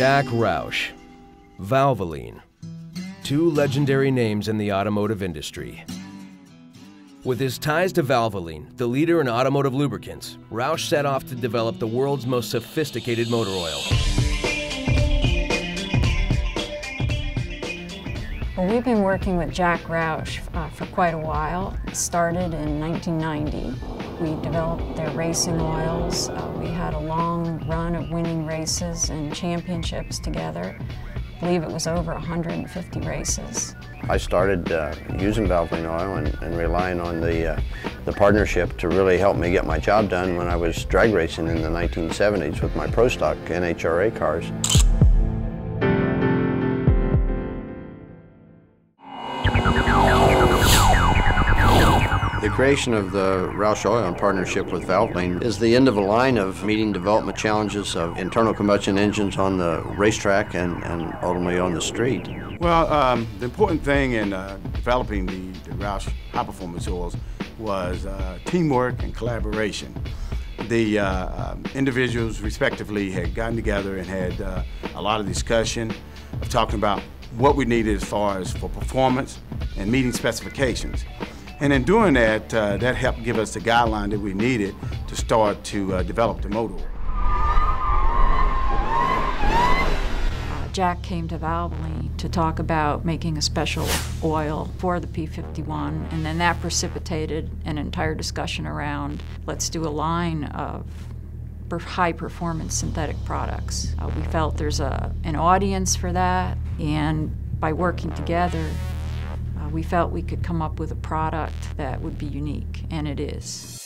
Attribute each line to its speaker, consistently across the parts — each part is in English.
Speaker 1: Jack Roush, Valvoline, two legendary names in the automotive industry. With his ties to Valvoline, the leader in automotive lubricants, Roush set off to develop the world's most sophisticated motor oil.
Speaker 2: Well, we've been working with Jack Roush for quite a while. It started in 1990. We developed their racing oils. We had a long run of winning races and championships together. I believe it was over 150 races.
Speaker 3: I started using Valvoline oil and relying on the partnership to really help me get my job done when I was drag racing in the 1970s with my Pro Stock NHRA cars. The creation of the ROUSH Oil in partnership with Valvoline is the end of a line of meeting development challenges of internal combustion engines on the racetrack and ultimately on the street.
Speaker 4: Well, the important thing in developing the ROUSH high-performance oils was teamwork and collaboration. The individuals respectively had gotten together and had a lot of discussion of talking about what we needed as far as for performance and meeting specifications. And in doing that, that helped give us the guideline that we needed to start to develop the motor oil.
Speaker 2: Jack came to Valvoline to talk about making a special oil for the P51, and then that precipitated an entire discussion around, let's do a line of high-performance synthetic products. We felt there's an audience for that, and by working together, we felt we could come up with a product that would be unique, and it is.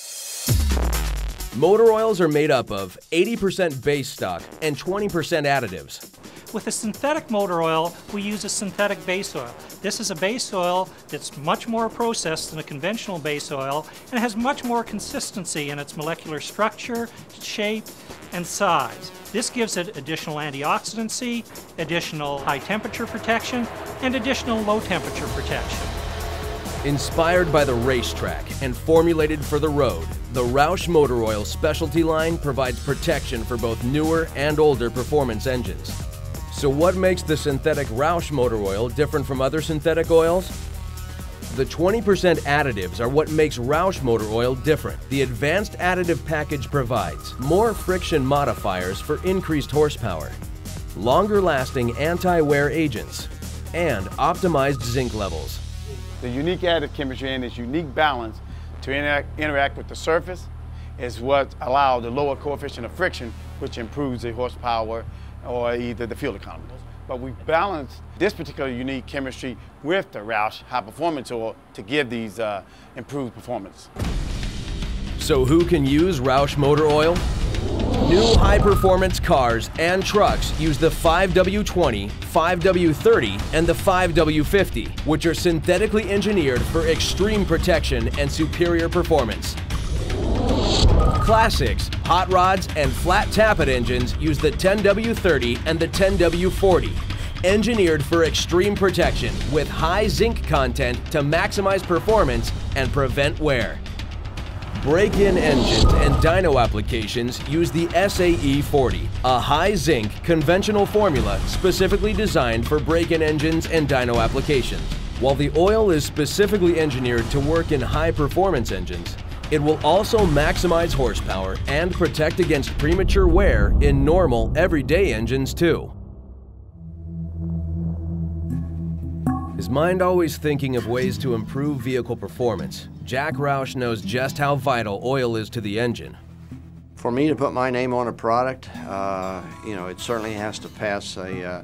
Speaker 1: Motor oils are made up of 80% base stock and 20% additives.
Speaker 5: With a synthetic motor oil, we use a synthetic base oil. This is a base oil that's much more processed than a conventional base oil and has much more consistency in its molecular structure, shape, and size. This gives it additional antioxidancy, additional high temperature protection, and additional low temperature protection.
Speaker 1: Inspired by the racetrack and formulated for the road, the ROUSH Motor Oil specialty line provides protection for both newer and older performance engines. So what makes the synthetic ROUSH motor oil different from other synthetic oils? The 20% additives are what makes ROUSH motor oil different. The advanced additive package provides more friction modifiers for increased horsepower, longer-lasting anti-wear agents, and optimized zinc levels.
Speaker 4: The unique additive chemistry and its unique balance to interact with the surface is what allows the lower coefficient of friction, which improves the horsepower or either the fuel economy. But we balanced this particular unique chemistry with the ROUSH high-performance oil to give these improved performance.
Speaker 1: So who can use ROUSH motor oil? New high-performance cars and trucks use the 5W20, 5W30, and the 5W50, which are synthetically engineered for extreme protection and superior performance. Classics, hot rods, and flat tappet engines use the 10W30 and the 10W40, engineered for extreme protection with high zinc content to maximize performance and prevent wear. Break-in engines and dyno applications use the SAE40, a high zinc conventional formula specifically designed for break-in engines and dyno applications. While the oil is specifically engineered to work in high-performance engines, it will also maximize horsepower and protect against premature wear in normal, everyday engines too. His mind always thinking of ways to improve vehicle performance, Jack Roush knows just how vital oil is to the engine.
Speaker 3: For me to put my name on a product, it certainly has to pass a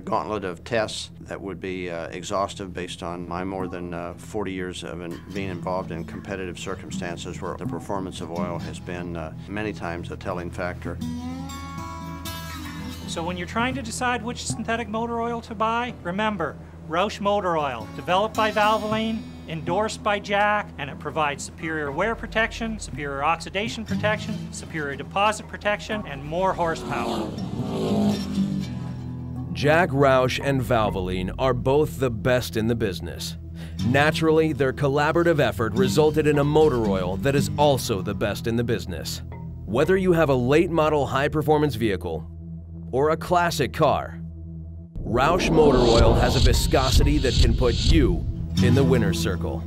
Speaker 3: gauntlet of tests that would be exhaustive based on my more than 40 years of being involved in competitive circumstances where the performance of oil has been many times a telling factor.
Speaker 5: So when you're trying to decide which synthetic motor oil to buy, remember, ROUSH Motor Oil, developed by Valvoline, endorsed by Jack, and it provides superior wear protection, superior oxidation protection, superior deposit protection, and more horsepower.
Speaker 1: Jack Roush and Valvoline are both the best in the business. Naturally, their collaborative effort resulted in a motor oil that is also the best in the business. Whether you have a late model high-performance vehicle or a classic car, ROUSH Motor Oil has a viscosity that can put you in the winner's circle.